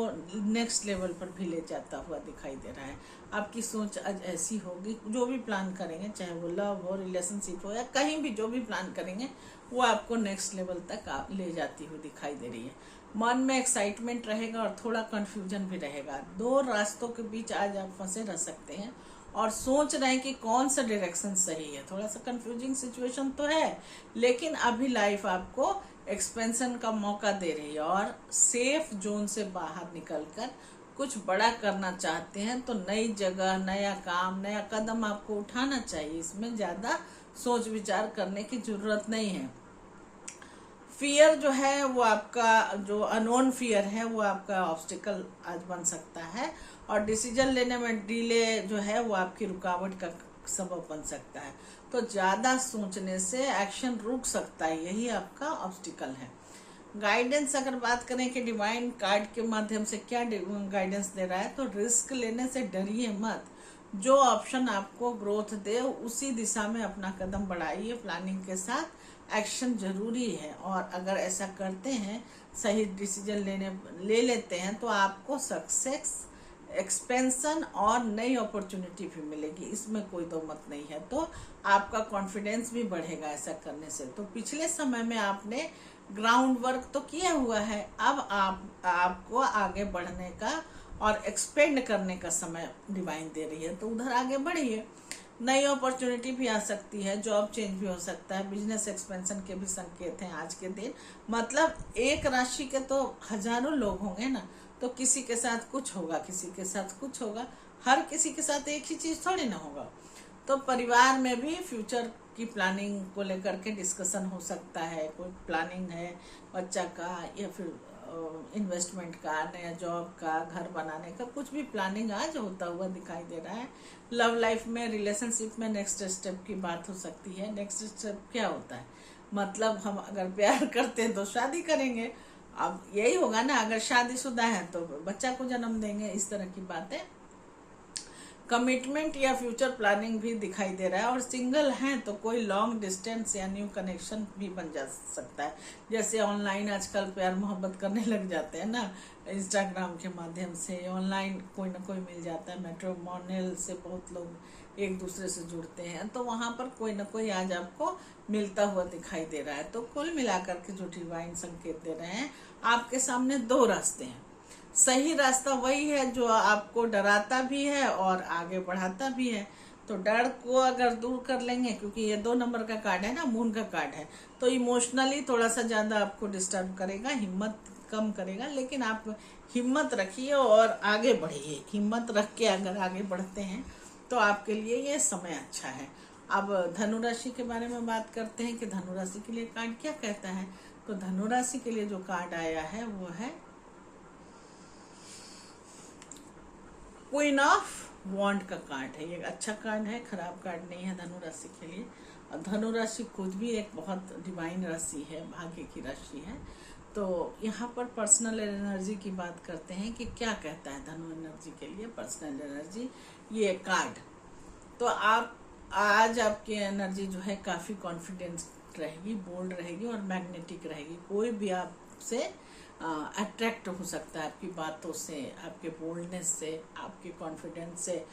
नेक्स्ट लेवल पर भी ले जाता हुआ दिखाई दे रहा है। आपकी सोच आज ऐसी होगी, जो भी प्लान करेंगे, चाहे वो लव हो, रिलेशनशिप हो या कहीं भी जो भी प्लान करेंगे, वो आपको नेक्स्ट लेवल तक ले जाती हुई दिखाई दे रही है। मन में एक्साइटमेंट रहेगा और थोड़ा कंफ्यूजन भी रहेगा। दो रास्तों के बीच आज आप फंसे रह सकते हैं और सोच रहे हैं कि कौन सा डायरेक्शन सही है। थोड़ा सा कंफ्यूजिंग सिचुएशन तो है, लेकिन अभी लाइफ आपको एक्सपेंशन का मौका दे रही है और सेफ जोन से बाहर निकलकर कुछ बड़ा करना चाहते हैं तो नई जगह, नया काम, नया कदम आपको उठाना चाहिए। इसमें ज्यादा सोच विचार करने की जरूरत नहीं है। फियर जो है वो आपका, जो अननोन फियर है वो आपका ऑब्स्टिकल आज बन सकता है और डिसीजन लेने में डिले जो है वो आपकी रुकावट का सबब बन सकता है। तो ज्यादा सोचने से एक्शन रुक सकता है, यही आपका ऑब्स्टिकल है। गाइडेंस अगर बात करें कि डिवाइन कार्ड के माध्यम से क्या गाइडेंस दे रहा है, तो रिस्क लेने से डरिए मत। जो ऑप्शन आपको ग्रोथ दे उसी दिशा में अपना कदम बढ़ाइए। प्लानिंग के साथ एक्शन जरूरी है और अगर ऐसा करते हैं, सही डिसीजन ले लेते हैं तो आपको सक्सेस, एक्सपेंशन और नई अपॉर्चुनिटी भी मिलेगी, इसमें कोई दो मत नहीं है। तो आपका कॉन्फिडेंस भी बढ़ेगा ऐसा करने से। तो पिछले समय में आपने ग्राउंड वर्क तो किया हुआ है, अब आपको आगे बढ़ने का और एक्सपेंड करने का समय डिवाइन दे रही है, तो उधर आगे बढ़िए। नई अपॉर्चुनिटी भी आ सकती है, जॉब चेंज भी हो सकता है, बिजनेस एक्सपेंशन के भी संकेत हैं आज के दिन। मतलब एक राशि के तो हजारों लोग होंगे ना, तो किसी के साथ कुछ होगा, किसी के साथ कुछ होगा, हर किसी के साथ एक ही चीज थोड़ी ना होगा। तो परिवार में भी फ्यूचर की प्लानिंग को लेकर के डिस्कशन हो सकता है। कोई प्लानिंग है बच्चा का या फिर इन्वेस्टमेंट का, नया जॉब का, घर बनाने का, कुछ भी प्लानिंग आज होता हुआ दिखाई दे रहा है। लव लाइफ में, रिलेशनशिप में नेक्स्ट स्टेप की बात हो सकती है। नेक्स्ट स्टेप क्या होता है, मतलब हम अगर प्यार करते हैं तो शादी करेंगे, अब यही होगा ना। अगर शादीशुदा है तो बच्चा को जन्म देंगे, इस तरह की बातें। कमिटमेंट या फ्यूचर प्लानिंग भी दिखाई दे रहा है। और सिंगल हैं तो कोई लॉन्ग डिस्टेंस या न्यू कनेक्शन भी बन जा सकता है। जैसे ऑनलाइन आजकल प्यार मोहब्बत करने लग जाते हैं ना, इंस्टाग्राम के माध्यम से ऑनलाइन कोई ना कोई मिल जाता है। मैट्रिमोनियल से बहुत लोग एक दूसरे से जुड़ते हैं, तो वहां पर कोई ना कोई आज आपको मिलता हुआ दिखाई दे रहा है। तो कुल मिलाकर के जो डिवाइन संकेत दे रहे हैं, आपके सामने दो रास्ते हैं। सही रास्ता वही है जो आपको डराता भी है और आगे बढ़ाता भी है। तो डर को अगर दूर कर लेंगे, क्योंकि ये 2 नंबर का कार्ड है ना, मून का कार्ड है, तो इमोशनली थोड़ा सा ज्यादा आपको डिस्टर्ब करेगा, हिम्मत कम करेगा, लेकिन आप हिम्मत रखिए और आगे बढ़िए। हिम्मत रख के अगर आगे बढ़ते हैं तो आपके लिए ये समय अच्छा है। अब धनु राशि के बारे में बात करते हैं कि धनु राशि के लिए कार्ड क्या कहता है। तो धनु राशि के लिए जो कार्ड आया है वो है क्वीन ऑफ वॉन्ड का कार्ड है। ये अच्छा कार्ड है, खराब कार्ड नहीं है धनु राशि के लिए। और धनु राशि खुद भी एक बहुत डिवाइन राशि है, भाग्य की राशि है। तो यहाँ पर पर्सनल एनर्जी की बात करते हैं कि क्या कहता है धनु एनर्जी के लिए पर्सनल एनर्जी, ये कार्ड। तो आप आज आपकी एनर्जी जो है काफी कॉन्फिडेंस रहेगी, बोल्ड रहेगी और मैग्नेटिक रहेगी। कोई भी आपसे अट्रैक्ट हो सकता है आपकी बातों से, आपके बोल्डनेस से, आपके कॉन्फिडेंस से।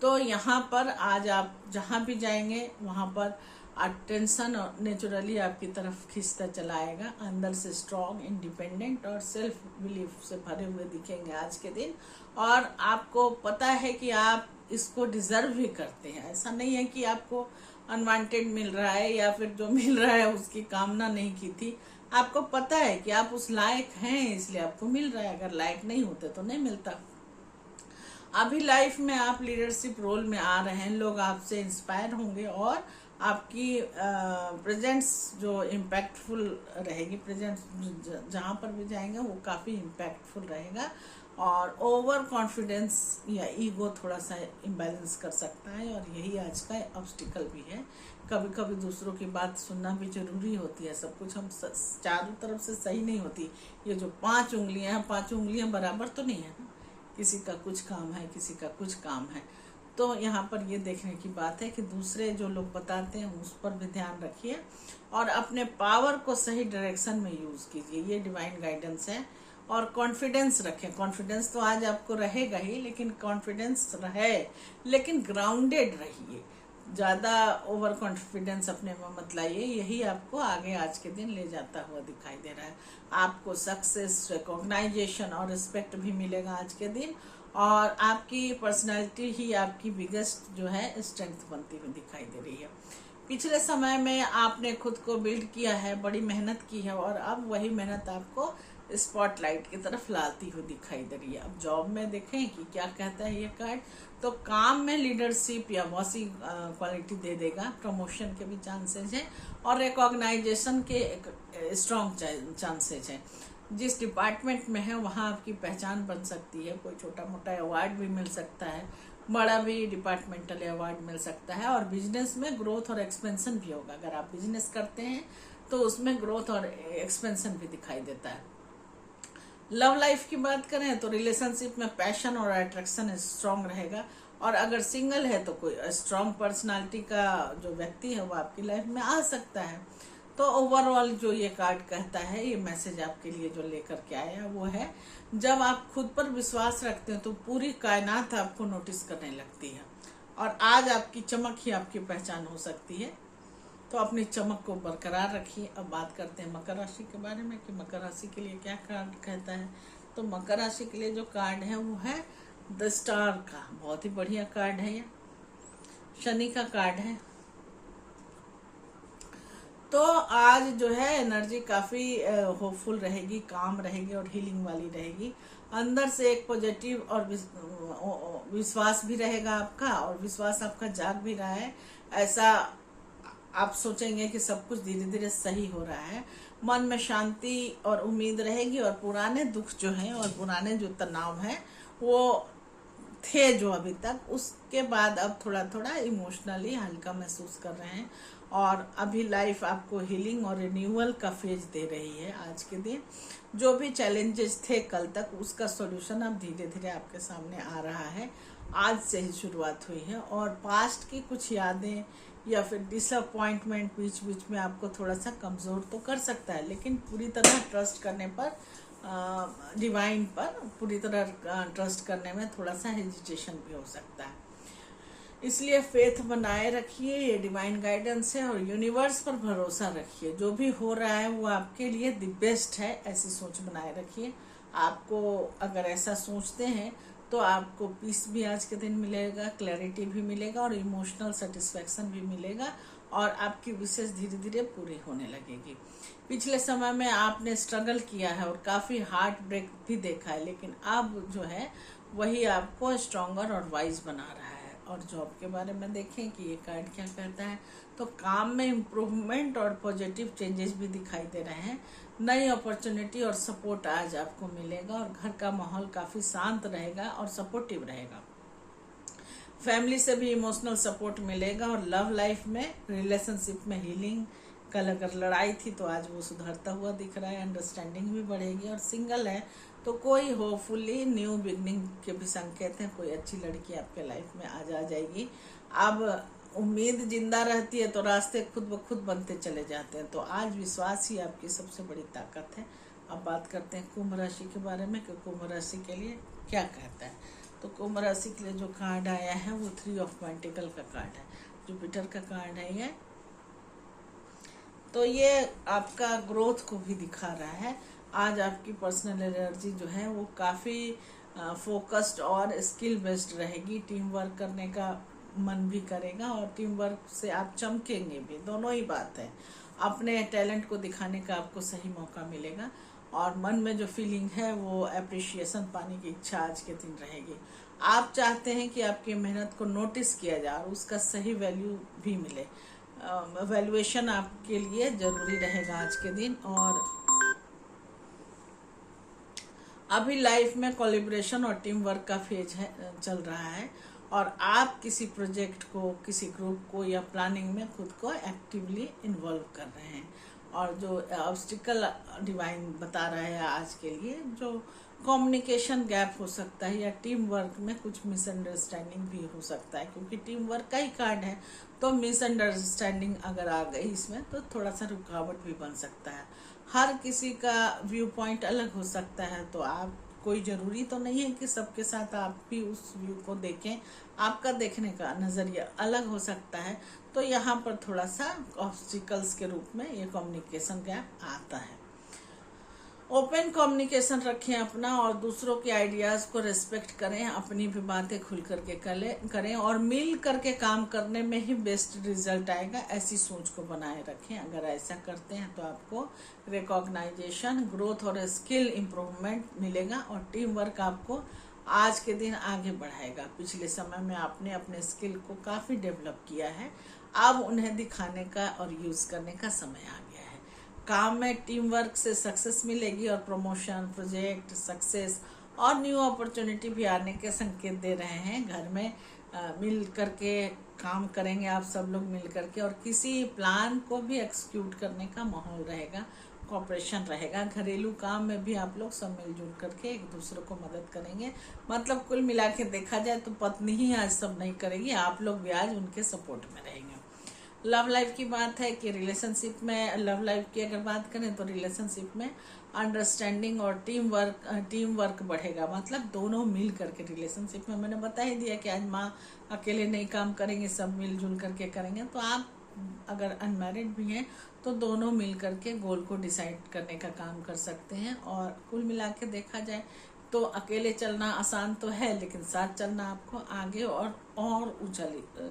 तो यहाँ पर आज आप जहाँ भी जाएंगे वहाँ पर अटेंशन नेचुरली आपकी तरफ खींचता चला आएगा। अंदर से स्ट्रॉन्ग, इंडिपेंडेंट और सेल्फ बिलीफ से भरे हुए दिखेंगे आज के दिन। और आपको पता है कि आप इसको डिजर्व भी करते हैं। ऐसा नहीं है कि आपको अनवांटेड मिल रहा है या फिर जो मिल रहा है उसकी कामना नहीं की थी। आपको पता है कि आप उस लायक हैं, इसलिए आपको मिल रहा है। अगर लायक नहीं होते तो नहीं मिलता। अभी लाइफ में आप लीडरशिप रोल में आ रहे हैं, लोग आपसे इंस्पायर होंगे और आपकी प्रेजेंस जो इम्पैक्टफुल रहेगी, प्रेजेंस जहाँ पर भी जाएंगे वो काफ़ी इम्पैक्टफुल रहेगा। और ओवर कॉन्फिडेंस या ईगो थोड़ा सा इम्बैलेंस कर सकता है और यही आज का ऑब्स्टिकल भी है। कभी कभी दूसरों की बात सुनना भी जरूरी होती है। सब कुछ हम चारों तरफ से सही नहीं होती। ये जो 5 उंगलियां हैं, 5 उंगलियां बराबर तो नहीं है ना, किसी का कुछ काम है, किसी का कुछ काम है। तो यहाँ पर ये देखने की बात है कि दूसरे जो लोग बताते हैं उस पर भी ध्यान रखिए और अपने पावर को सही डायरेक्शन में यूज कीजिए। ये डिवाइन गाइडेंस है। और कॉन्फिडेंस रखें। कॉन्फिडेंस तो आज आपको रहेगा ही, लेकिन कॉन्फिडेंस रहे लेकिन ग्राउंडेड रहिए। ज़्यादा ओवर कॉन्फिडेंस अपने में मत लाइए, यही आपको आगे आज के दिन ले जाता हुआ दिखाई दे रहा है। आपको सक्सेस, रिकॉग्नाइजेशन और रिस्पेक्ट भी मिलेगा आज के दिन, और आपकी पर्सनालिटी ही आपकी बिगेस्ट जो है स्ट्रेंथ बनती हुई दिखाई दे रही है। पिछले समय में आपने खुद को बिल्ड किया है, बड़ी मेहनत की है, और अब वही मेहनत आपको स्पॉटलाइट की तरफ लाती हुई दिखाई दे रही है। अब जॉब में देखें कि क्या कहता है ये कार्ड, तो काम में लीडरशिप या बॉसी क्वालिटी दे देगा। प्रमोशन के भी चांसेस हैं और रिकॉग्नाइजेशन के स्ट्रॉन्ग चांसेस हैं। जिस डिपार्टमेंट में है वहाँ आपकी पहचान बन सकती है। कोई छोटा मोटा अवार्ड भी मिल सकता है, बड़ा भी डिपार्टमेंटल अवार्ड मिल सकता है। और बिजनेस में ग्रोथ और एक्सपेंशन भी होगा। अगर आप बिजनेस करते हैं तो उसमें ग्रोथ और एक्सपेंशन भी दिखाई देता है। लव लाइफ की बात करें तो रिलेशनशिप में पैशन और अट्रैक्शन स्ट्रांग रहेगा। और अगर सिंगल है तो कोई स्ट्रांग पर्सनालिटी का जो व्यक्ति है वो आपकी लाइफ में आ सकता है। तो ओवरऑल जो ये कार्ड कहता है, ये मैसेज आपके लिए जो लेकर के आया वो है, जब आप खुद पर विश्वास रखते हैं तो पूरी कायनात आपको नोटिस करने लगती है। और आज आपकी चमक ही आपकी पहचान हो सकती है, तो अपनी चमक को बरकरार रखिए। अब बात करते हैं मकर राशि के बारे में कि मकर राशि के लिए क्या कार्ड कहता है। तो मकर राशि के लिए जो कार्ड है वो है द स्टार का। बहुत ही बढ़िया कार्ड है ये, शनि का कार्ड है। तो आज जो है एनर्जी काफी होपफुल रहेगी, काम रहेगी और हीलिंग वाली रहेगी। अंदर से एक पॉजिटिव और विश्वास भी रहेगा आपका, और विश्वास आपका जाग भी रहा है। ऐसा आप सोचेंगे कि सब कुछ धीरे धीरे सही हो रहा है। मन में शांति और उम्मीद रहेगी, और पुराने दुख जो हैं और पुराने जो तनाव हैं वो थे जो अभी तक, उसके बाद अब थोड़ा थोड़ा इमोशनली हल्का महसूस कर रहे हैं। और अभी लाइफ आपको हीलिंग और रिन्यूअल का फेज दे रही है। आज के दिन जो भी चैलेंजेस थे कल तक, उसका सॉल्यूशन अब धीरे धीरे आपके सामने आ रहा है। आज से ही शुरुआत हुई है। और पास्ट की कुछ यादें या फिर डिसअपॉइंटमेंट बीच बीच में आपको थोड़ा सा कमज़ोर तो कर सकता है, लेकिन पूरी तरह ट्रस्ट करने पर, डिवाइन पर पूरी तरह ट्रस्ट करने में थोड़ा सा हेजिटेशन भी हो सकता है। इसलिए फेथ बनाए रखिए, ये डिवाइन गाइडेंस है। और यूनिवर्स पर भरोसा रखिए, जो भी हो रहा है वो आपके लिए द बेस्ट है, ऐसी सोच बनाए रखिए। आपको अगर ऐसा सोचते हैं तो आपको पीस भी आज के दिन मिलेगा, क्लैरिटी भी मिलेगा और इमोशनल सेटिस्फैक्शन भी मिलेगा, और आपकी विशेष धीरे धीरे पूरी होने लगेगी। पिछले समय में आपने स्ट्रगल किया है और काफ़ी हार्ट ब्रेक भी देखा है, लेकिन अब जो है वही आपको स्ट्रॉन्गर और वाइज बना रहा है। और जॉब के बारे में देखें कि ये कार्ड क्या कहता है, तो काम में इम्प्रूवमेंट और पॉजिटिव चेंजेस भी दिखाई दे रहे हैं। नई अपॉर्चुनिटी और सपोर्ट आज आपको मिलेगा, और घर का माहौल काफ़ी शांत रहेगा और सपोर्टिव रहेगा। फैमिली से भी इमोशनल सपोर्ट मिलेगा। और लव लाइफ में, रिलेशनशिप में हीलिंग। कल अगर लड़ाई थी तो आज वो सुधरता हुआ दिख रहा है, अंडरस्टैंडिंग भी बढ़ेगी। और सिंगल है तो कोई होपफुली न्यू बिगनिंग के भी संकेत हैं, कोई अच्छी लड़की आपके लाइफ में आज आ जाएगी। अब उम्मीद जिंदा रहती है तो रास्ते खुद ब खुद बनते चले जाते हैं। तो आज विश्वास ही आपकी सबसे बड़ी ताकत है। अब बात करते हैं कुंभ राशि के बारे में कि कुंभ राशि के लिए क्या कहता है। तो कुंभ राशि के लिए जो कार्ड आया है वो 3 ऑफ पेंटिकल का कार्ड है, जुपिटर का कार्ड है ये। तो ये आपका ग्रोथ को भी दिखा रहा है। आज आपकी पर्सनल एनर्जी जो है वो काफ़ी फोकस्ड और स्किल बेस्ड रहेगी। टीम वर्क करने का मन भी करेगा, और टीम वर्क से आप चमकेंगे भी, दोनों ही बात है। अपने टैलेंट को दिखाने का आपको सही मौका मिलेगा, और मन में जो फीलिंग है वो अप्रिशिएशन पाने की इच्छा आज के दिन रहेगी। आप चाहते हैं कि आपकी मेहनत को नोटिस किया जाए और उसका सही वैल्यू भी मिले। वैल्यूएशन आपके लिए ज़रूरी रहेगा आज के दिन। और अभी लाइफ में कोलैबोरेशन और टीम वर्क का फेज है, चल रहा है, और आप किसी प्रोजेक्ट को, किसी ग्रुप को या प्लानिंग में खुद को एक्टिवली इन्वॉल्व कर रहे हैं। और जो ऑब्स्टिकल डिवाइन बता रहा है आज के लिए, जो कम्युनिकेशन गैप हो सकता है या टीम वर्क में कुछ मिसअंडरस्टैंडिंग भी हो सकता है, क्योंकि टीम वर्क का ही कार्ड है। तो मिसअंडरस्टैंडिंग अगर आ गई इसमें तो थोड़ा सा रुकावट भी बन सकता है। हर किसी का व्यू पॉइंट अलग हो सकता है, तो आप कोई ज़रूरी तो नहीं है कि सबके साथ आप भी उस व्यू को देखें। आपका देखने का नज़रिया अलग हो सकता है, तो यहाँ पर थोड़ा सा ऑब्स्टिकल्स के रूप में ये कम्युनिकेशन गैप आता है। ओपन कम्युनिकेशन रखें अपना, और दूसरों के आइडियाज़ को रिस्पेक्ट करें, अपनी भी बातें खुल करके करें और मिल करके काम करने में ही बेस्ट रिजल्ट आएगा, ऐसी सोच को बनाए रखें। अगर ऐसा करते हैं तो आपको रिकॉग्नाइजेशन, ग्रोथ और स्किल इम्प्रूवमेंट मिलेगा, और टीम वर्क आपको आज के दिन आगे बढ़ाएगा। पिछले समय में आपने अपने स्किल को काफ़ी डेवलप किया है, अब उन्हें दिखाने का और यूज़ करने का समय आ गया है। काम में टीम वर्क से सक्सेस मिलेगी, और प्रमोशन, प्रोजेक्ट सक्सेस और न्यू अपॉर्चुनिटी भी आने के संकेत दे रहे हैं। घर में मिल करके काम करेंगे आप सब लोग मिल करके, और किसी प्लान को भी एक्सिक्यूट करने का माहौल रहेगा, कॉपरेशन रहेगा। घरेलू काम में भी आप लोग सब मिलजुल करके एक दूसरे को मदद करेंगे। मतलब कुल मिला के देखा जाए तो पत्नी ही आज सब नहीं करेगी, आप लोग भी आज उनके सपोर्ट में रहेंगे। लव लाइफ की बात है कि रिलेशनशिप में, लव लाइफ की अगर बात करें तो रिलेशनशिप में अंडरस्टैंडिंग और टीम वर्क बढ़ेगा। मतलब दोनों मिल करके रिलेशनशिप में, मैंने बता ही दिया कि आज माँ अकेले नहीं काम करेंगे, सब मिलजुल करके करेंगे। तो आप अगर अनमैरिड भी हैं तो दोनों मिल करके गोल को डिसाइड करने का काम कर सकते हैं। और कुल मिला के देखा जाए तो अकेले चलना आसान तो है, लेकिन साथ चलना आपको आगे और ऊंचा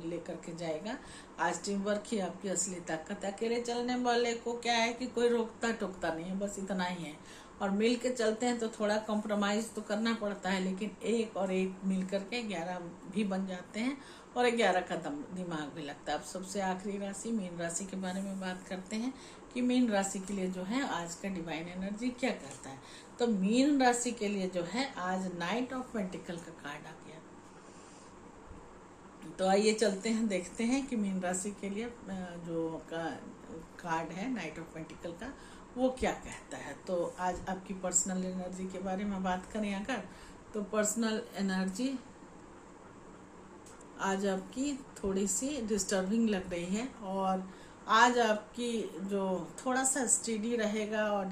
लेकर के जाएगा। आज टीम वर्क ही आपकी असली ताकत है। अकेले चलने वाले को क्या है कि कोई रोकता टोकता नहीं है, बस इतना ही है। और मिल के चलते हैं तो थोड़ा कॉम्प्रोमाइज तो करना पड़ता है, लेकिन एक और एक मिल करके 11 भी बन जाते हैं, और 11 का दिमाग भी लगता है। अब सबसे आखिरी राशि मीन राशि के बारे में बात करते हैं कि मीन राशि के लिए जो है आज का डिवाइन एनर्जी क्या कहता है। तो मीन राशि के लिए जो है आज नाइट ऑफ पेंटिकल का कार्ड आ गया। तो आइए चलते हैं, देखते हैं कि मीन राशि के लिए जो कार्ड है नाइट ऑफ पेंटिकल का वो क्या कहता है। तो आज आपकी पर्सनल एनर्जी के बारे में बात करें अगर, तो पर्सनल एनर्जी आज आपकी थोड़ी सी डिस्टर्बिंग लग रही है, और आज आपकी जो थोड़ा सा स्टडी रहेगा, और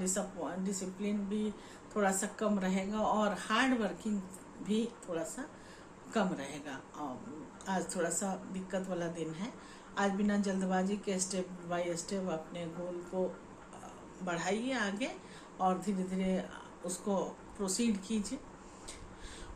डिसिप्लिन भी थोड़ा सा कम रहेगा, और हार्ड वर्किंग भी थोड़ा सा कम रहेगा। आज थोड़ा सा दिक्कत वाला दिन है। आज बिना जल्दबाजी के स्टेप बाय स्टेप अपने गोल को बढ़ाइए आगे, और धीरे धीरे उसको प्रोसीड कीजिए।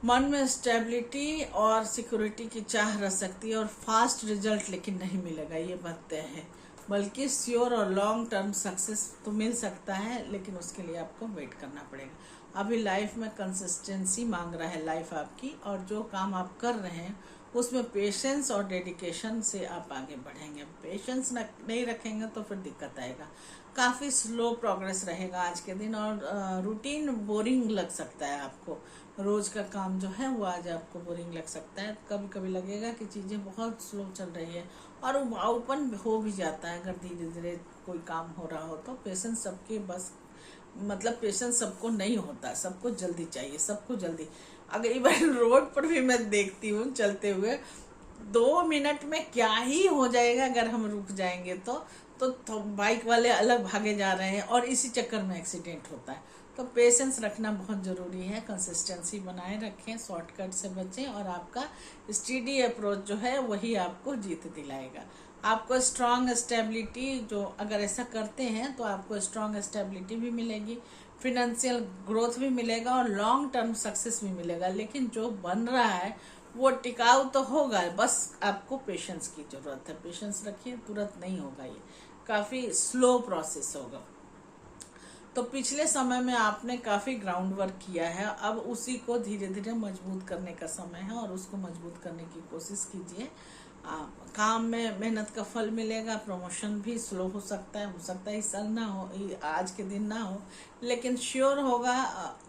मन में स्टेबिलिटी और सिक्योरिटी की चाह रह सकती है, और फास्ट रिजल्ट लेकिन नहीं मिलेगा, ये बात तय है। बल्कि श्योर और लॉन्ग टर्म सक्सेस तो मिल सकता है, लेकिन उसके लिए आपको वेट करना पड़ेगा। अभी लाइफ में कंसिस्टेंसी मांग रहा है लाइफ आपकी, और जो काम आप कर रहे हैं उसमें पेशेंस और डेडिकेशन से आप आगे बढ़ेंगे। पेशेंस नहीं रखेंगे तो फिर दिक्कत आएगा। काफ़ी स्लो प्रोग्रेस रहेगा आज के दिन, और रूटीन बोरिंग लग सकता है आपको। रोज का काम जो है वो आज आपको बोरिंग लग सकता है। कभी कभी लगेगा कि चीज़ें बहुत स्लो चल रही है, और ओपन हो भी जाता है अगर धीरे धीरे कोई काम हो रहा हो तो। पेशेंस सबके बस, मतलब पेशेंस सबको नहीं होता, सबको जल्दी चाहिए, सबको जल्दी। अगर इवन रोड पर भी मैं देखती हूँ चलते हुए, 2 मिनट में क्या ही हो जाएगा अगर हम रुक जाएंगे तो बाइक वाले अलग भागे जा रहे हैं, और इसी चक्कर में एक्सीडेंट होता है। तो पेशेंस रखना बहुत ज़रूरी है। कंसिस्टेंसी बनाए रखें, शॉर्टकट से बचें, और आपका स्टडी अप्रोच जो है वही आपको जीत दिलाएगा। आपको स्ट्रांग स्टेबिलिटी, जो अगर ऐसा करते हैं तो आपको स्ट्रांग स्टेबिलिटी भी मिलेगी, फिनेंशियल ग्रोथ भी मिलेगा, और लॉन्ग टर्म सक्सेस भी मिलेगा। लेकिन जो बन रहा है वो टिकाऊ तो होगा, बस आपको पेशेंस की ज़रूरत है। पेशेंस रखिए, तुरंत नहीं होगा, ये काफ़ी स्लो प्रोसेस होगा। तो पिछले समय में आपने काफ़ी ग्राउंड वर्क किया है, अब उसी को धीरे धीरे मजबूत करने का समय है, और उसको मजबूत करने की कोशिश कीजिए। काम में मेहनत का फल मिलेगा। प्रमोशन भी स्लो हो सकता है इस साल ना हो, आज के दिन ना हो, लेकिन श्योर होगा,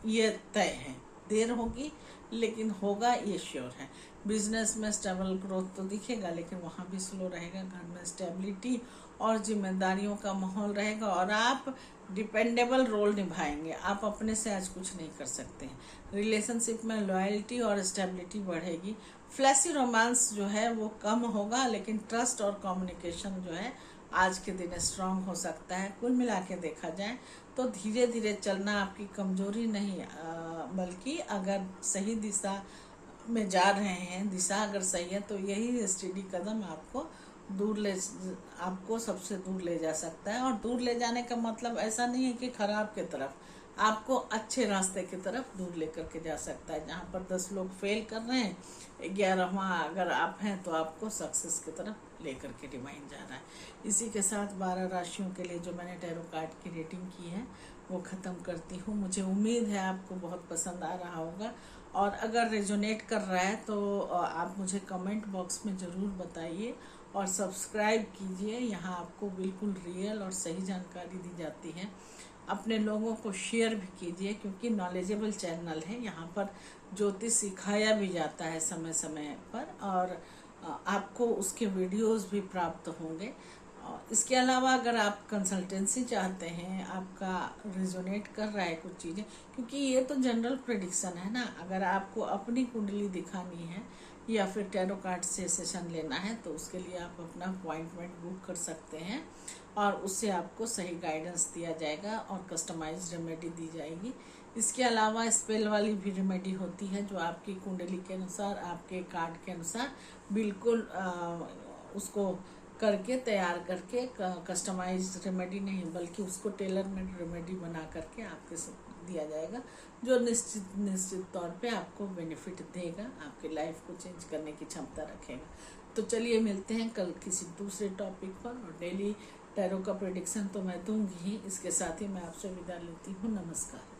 ये तय है। देर होगी लेकिन होगा ये श्योर है। बिजनेस में स्टेबल ग्रोथ तो दिखेगा, लेकिन वहाँ भी स्लो रहेगा। घर में स्टेबिलिटी और जिम्मेदारियों का माहौल रहेगा और आप डिपेंडेबल रोल निभाएंगे। आप अपने से आज कुछ नहीं कर सकते हैं। रिलेशनशिप में लॉयल्टी और स्टेबिलिटी बढ़ेगी। फ्लैशी रोमांस जो है वो कम होगा, लेकिन ट्रस्ट और कम्युनिकेशन जो है आज के दिन स्ट्रांग हो सकता है। कुल मिला के देखा जाए तो धीरे धीरे चलना आपकी कमजोरी नहीं, बल्कि अगर सही दिशा में जा रहे हैं, दिशा अगर सही है तो यही स्टेडी कदम आपको सबसे दूर ले जा सकता है। और दूर ले जाने का मतलब ऐसा नहीं है कि खराब की तरफ, आपको अच्छे रास्ते की तरफ दूर लेकर के जा सकता है। जहाँ पर 10 लोग फेल कर रहे हैं, 11वां अगर आप हैं तो आपको सक्सेस की तरफ लेकर के डिवाइन जा रहा है। इसी के साथ 12 राशियों के लिए जो मैंने टैरो कार्ड की रेटिंग की है वो ख़त्म करती हूँ। मुझे उम्मीद है आपको बहुत पसंद आ रहा होगा, और अगर रेजोनेट कर रहा है तो आप मुझे कमेंट बॉक्स में ज़रूर बताइए और सब्सक्राइब कीजिए। यहाँ आपको बिल्कुल रियल और सही जानकारी दी जाती है। अपने लोगों को शेयर भी कीजिए, क्योंकि नॉलेजेबल चैनल है। यहाँ पर ज्योतिष सिखाया भी जाता है समय समय पर, और आपको उसके वीडियोस भी प्राप्त होंगे। इसके अलावा अगर आप कंसल्टेंसी चाहते हैं, आपका रिजोनेट कर रहा है कुछ चीज़ें, क्योंकि ये तो जनरल प्रेडिक्शन है ना, अगर आपको अपनी कुंडली दिखानी है या फिर टैरो कार्ड से सेशन लेना है तो उसके लिए आप अपना अपॉइंटमेंट बुक कर सकते हैं, और उससे आपको सही गाइडेंस दिया जाएगा और कस्टमाइज्ड रेमेडी दी जाएगी। इसके अलावा स्पेल वाली भी रेमेडी होती है, जो आपकी कुंडली के अनुसार, आपके कार्ड के अनुसार बिल्कुल उसको करके तैयार करके, कस्टमाइज्ड रेमेडी नहीं बल्कि उसको टेलर मेड रेमेडी बना करके आपके दिया जाएगा, जो निश्चित तौर पे आपको बेनिफिट देगा, आपके लाइफ को चेंज करने की क्षमता रखेगा। तो चलिए मिलते हैं कल किसी दूसरे टॉपिक पर, और डेली टैरो का प्रेडिक्शन तो मैं दूंगी ही, इसके साथ ही मैं आपसे विदा लेती हूँ। नमस्कार।